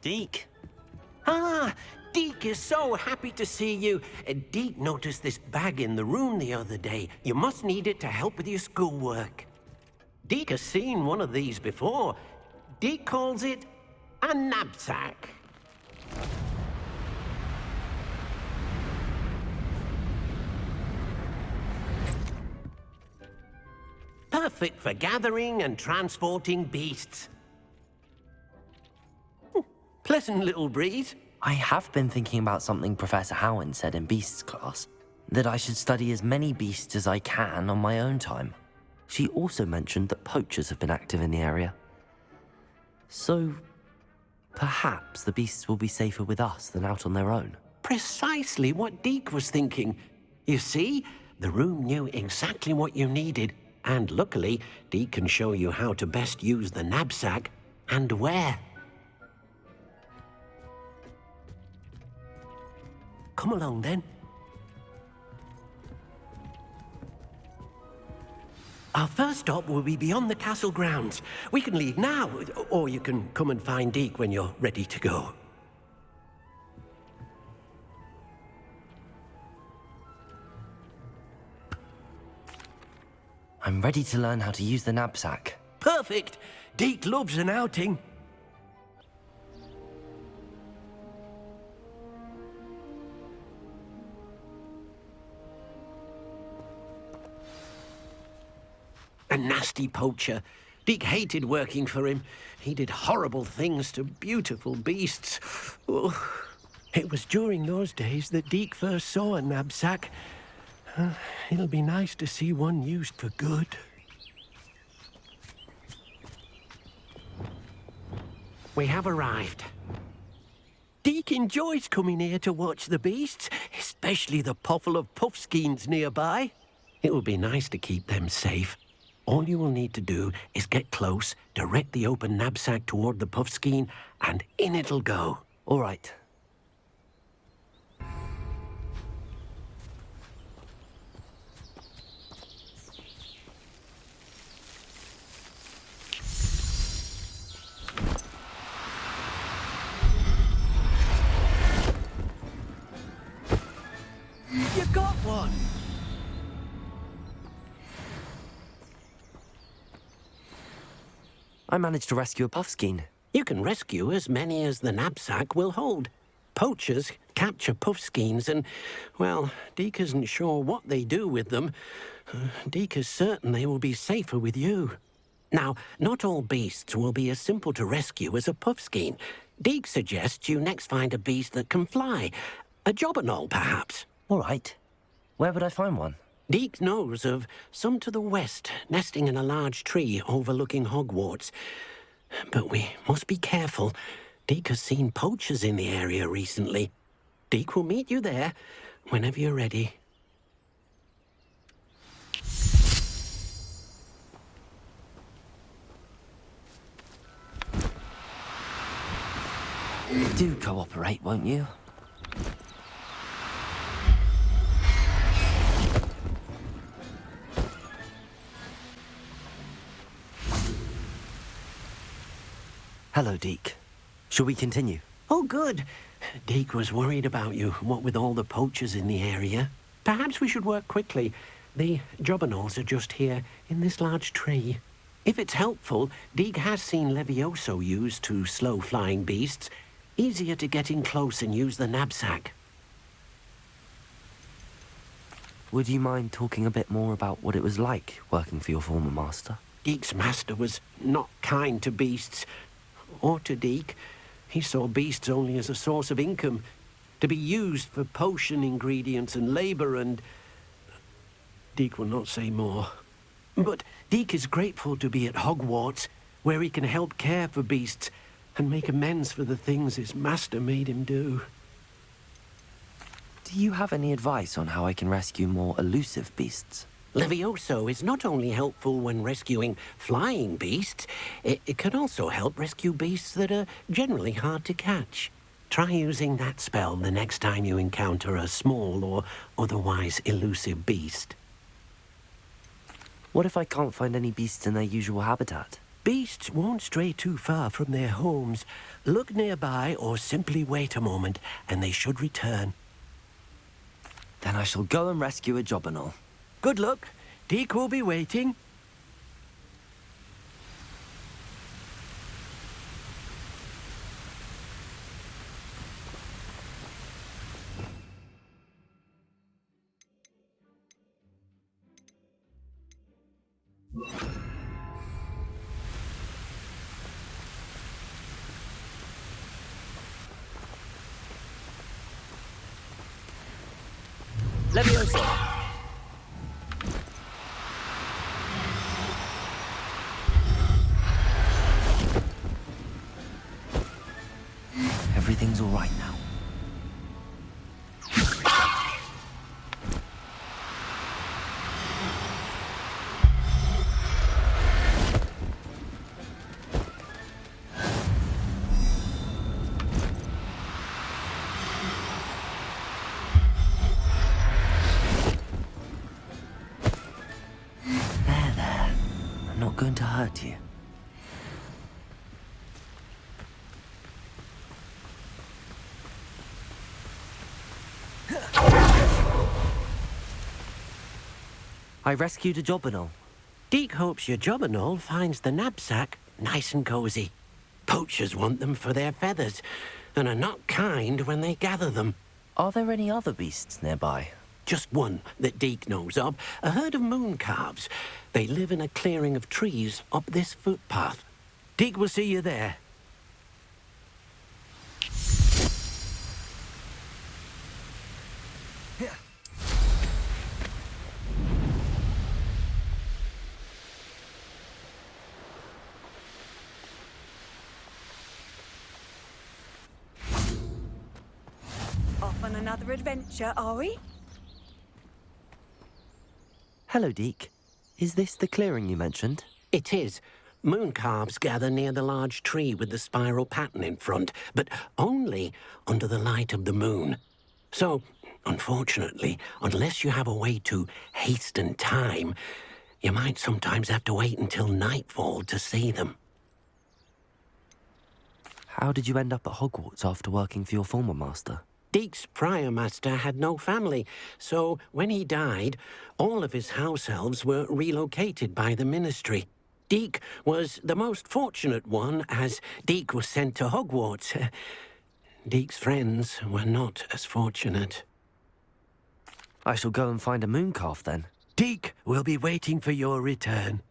Deke. Ah, Deke is so happy to see you. Deke noticed this bag in the room the other day. You must need it to help with your schoolwork. Deke has seen one of these before. Deke calls it a knapsack. Perfect for gathering and transporting beasts. Pleasant little breeze. I have been thinking about something Professor Howard said in Beasts class, that I should study as many beasts as I can on my own time. She also mentioned that poachers have been active in the area. So, perhaps the beasts will be safer with us than out on their own. Precisely what Deke was thinking. You see, the room knew exactly what you needed, and luckily, Deke can show you how to best use the knapsack and where. Come along, then. Our first stop will be beyond the castle grounds. We can leave now, or you can come and find Deke when you're ready to go. I'm ready to learn how to use the knapsack. Perfect! Deke loves an outing. A nasty poacher. Deke hated working for him. He did horrible things to beautiful beasts. Oh, it was during those days that Deke first saw a knapsack. It'll be nice to see one used for good. We have arrived. Deke enjoys coming here to watch the beasts, especially the potful of puffskeins nearby. It will be nice to keep them safe. All you will need to do is get close, direct the open knapsack toward the puffskein, and in it'll go. All right. You got one! I managed to rescue a puffskein. You can rescue as many as the knapsack will hold. Poachers capture puffskeins and, well, Deke isn't sure what they do with them. Deke is certain they will be safer with you. Now, not all beasts will be as simple to rescue as a puffskein. Deke suggests you next find a beast that can fly. A jobberknoll, perhaps. All right. Where would I find one? Deke knows of some to the west, nesting in a large tree overlooking Hogwarts. But we must be careful. Deke has seen poachers in the area recently. Deke will meet you there whenever you're ready. Do cooperate, won't you? Hello, Deke. Shall we continue? Oh, good. Deke was worried about you, what with all the poachers in the area. Perhaps we should work quickly. The jobberknolls are just here, in this large tree. If it's helpful, Deke has seen Levioso used to slow flying beasts. Easier to get in close and use the knapsack. Would you mind talking a bit more about what it was like working for your former master? Deke's master was not kind to beasts. Or to Deke. He saw beasts only as a source of income, to be used for potion ingredients and labour and... Deke will not say more. But Deke is grateful to be at Hogwarts, where he can help care for beasts and make amends for the things his master made him do. Do you have any advice on how I can rescue more elusive beasts? Levioso is not only helpful when rescuing flying beasts, it can also help rescue beasts that are generally hard to catch. Try using that spell the next time you encounter a small or otherwise elusive beast. What if I can't find any beasts in their usual habitat? Beasts won't stray too far from their homes. Look nearby or simply wait a moment, and they should return. Then I shall go and rescue a Jobberknoll. Good luck. Deke will be waiting. Leviosa! Everything's all right now. There. I'm not going to hurt you. I rescued a Jobberknoll. Deke hopes your Jobberknoll finds the knapsack nice and cozy. Poachers want them for their feathers, and are not kind when they gather them. Are there any other beasts nearby? Just one that Deke knows of, a herd of moon calves. They live in a clearing of trees up this footpath. Deke will see you there. Off on another adventure, are we? Hello, Deke. Is this the clearing you mentioned? It is. Moon calves gather near the large tree with the spiral pattern in front, but only under the light of the moon. So, unfortunately, unless you have a way to hasten time, you might sometimes have to wait until nightfall to see them. How did you end up at Hogwarts after working for your former master? Deke's prior master had no family, so when he died, all of his house elves were relocated by the ministry. Deke was the most fortunate one, as Deke was sent to Hogwarts. Deke's friends were not as fortunate. I shall go and find a moon calf then. Deke will be waiting for your return.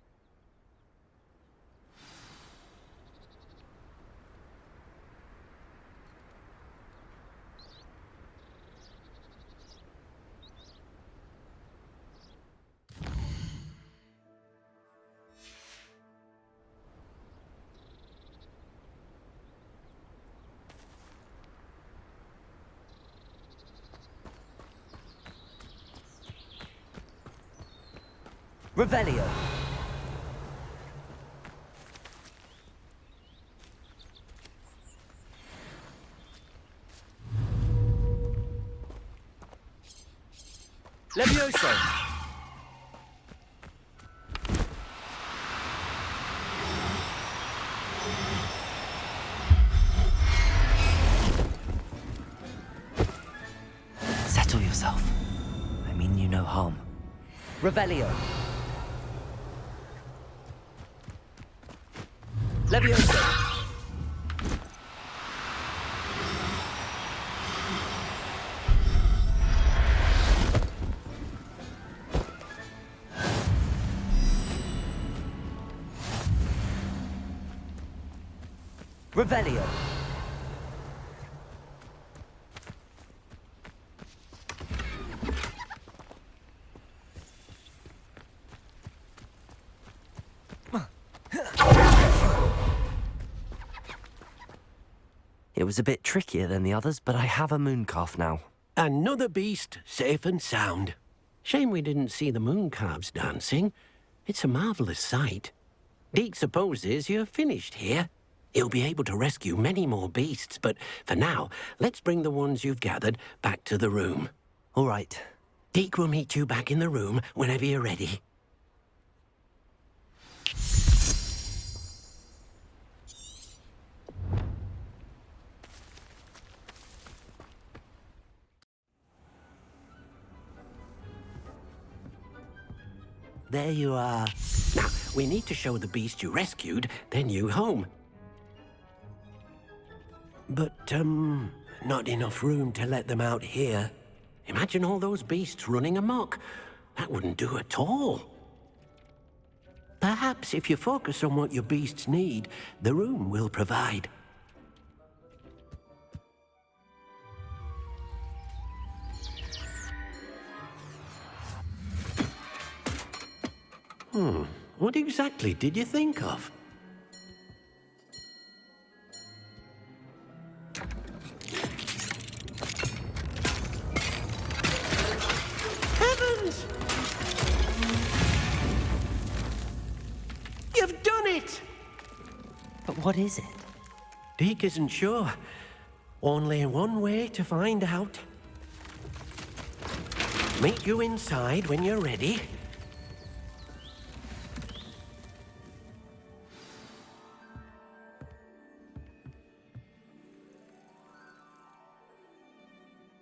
Revelio! Levioso! Settle yourself. I mean you no harm. Revelio! Leviosa! Revelio! It was a bit trickier than the others, but I have a moon calf now. Another beast, safe and sound. Shame we didn't see the moon calves dancing. It's a marvelous sight. Deke supposes you're finished here. He'll be able to rescue many more beasts, but for now, let's bring the ones you've gathered back to the room. All right. Deke will meet you back in the room whenever you're ready. there you are. Now, we need to show the beast you rescued their new home. But, not enough room to let them out here. Imagine all those beasts running amok. That wouldn't do at all. Perhaps if you focus on what your beasts need, the room will provide. What exactly did you think of? Heavens! You've done it! But what is it? Deke isn't sure. Only one way to find out. Meet you inside when you're ready.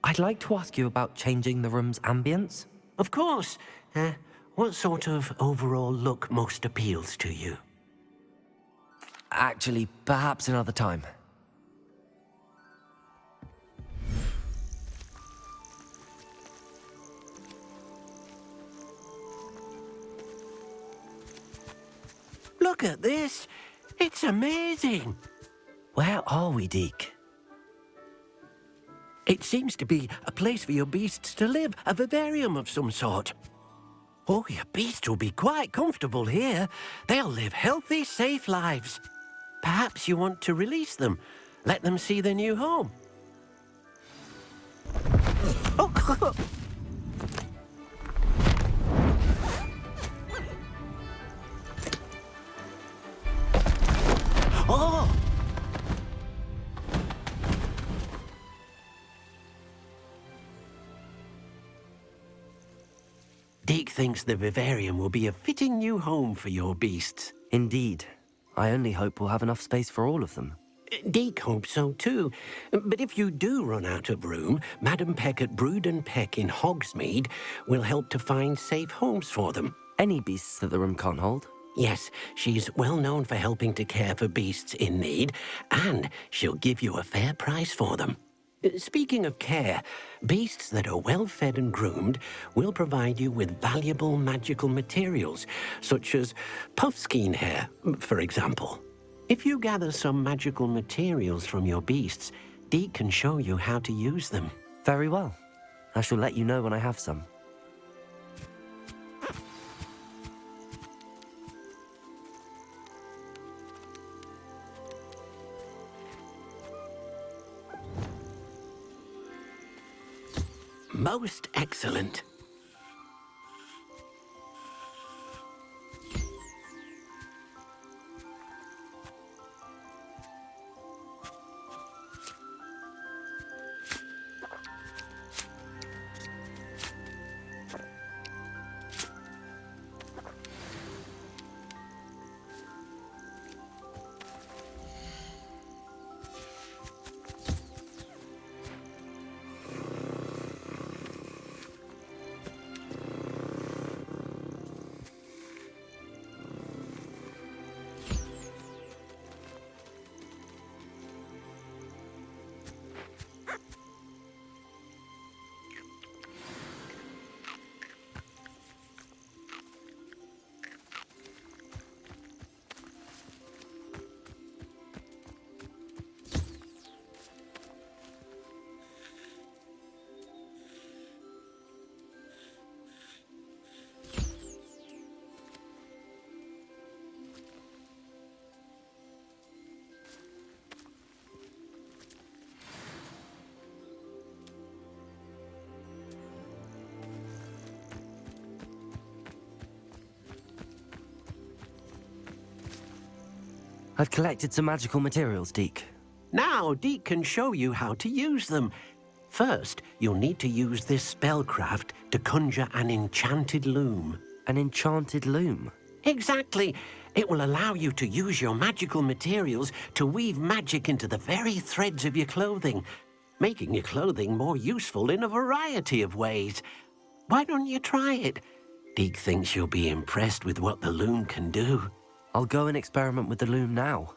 I'd like to ask you about changing the room's ambience. Of course. What sort of overall look most appeals to you? Actually, perhaps another time. Look at this. It's amazing. Where are we, Deke? It seems to be a place for your beasts to live, a vivarium of some sort. Oh, your beasts will be quite comfortable here. They'll live healthy, safe lives. Perhaps you want to release them, let them see their new home. Oh. Oh! Deke thinks the Vivarium will be a fitting new home for your beasts. Indeed. I only hope we'll have enough space for all of them. Deke hopes so too. But if you do run out of room, Madam Peck at Brood and Peck in Hogsmeade will help to find safe homes for them. Any beasts that the room can't hold? Yes, she's well known for helping to care for beasts in need, and she'll give you a fair price for them. Speaking of care, beasts that are well fed and groomed will provide you with valuable magical materials, such as puffskein hair, for example. If you gather some magical materials from your beasts, Deke can show you how to use them. Very well. I shall let you know when I have some. Most excellent. I've collected some magical materials, Deke. Now, Deke can show you how to use them. First, you'll need to use this spellcraft to conjure an enchanted loom. An enchanted loom? Exactly. It will allow you to use your magical materials to weave magic into the very threads of your clothing, making your clothing more useful in a variety of ways. Why don't you try it? Deke thinks you'll be impressed with what the loom can do. I'll go and experiment with the loom now.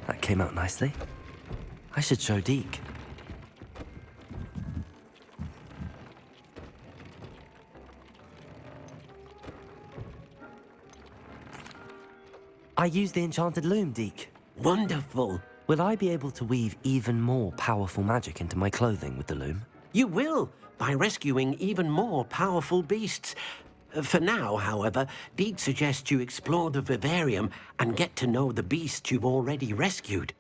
That came out nicely. I should show Deke. I used the enchanted loom, Deke. Wonderful. Will I be able to weave even more powerful magic into my clothing with the loom? You will, by rescuing even more powerful beasts. For now, however, Deke suggests you explore the Vivarium and get to know the beasts you've already rescued.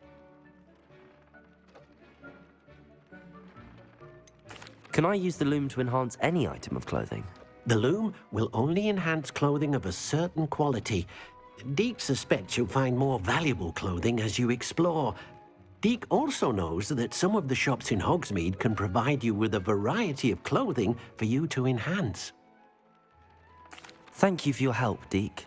Can I use the loom to enhance any item of clothing? The loom will only enhance clothing of a certain quality. Deke suspects you'll find more valuable clothing as you explore. Deke also knows that some of the shops in Hogsmeade can provide you with a variety of clothing for you to enhance. Thank you for your help, Deke.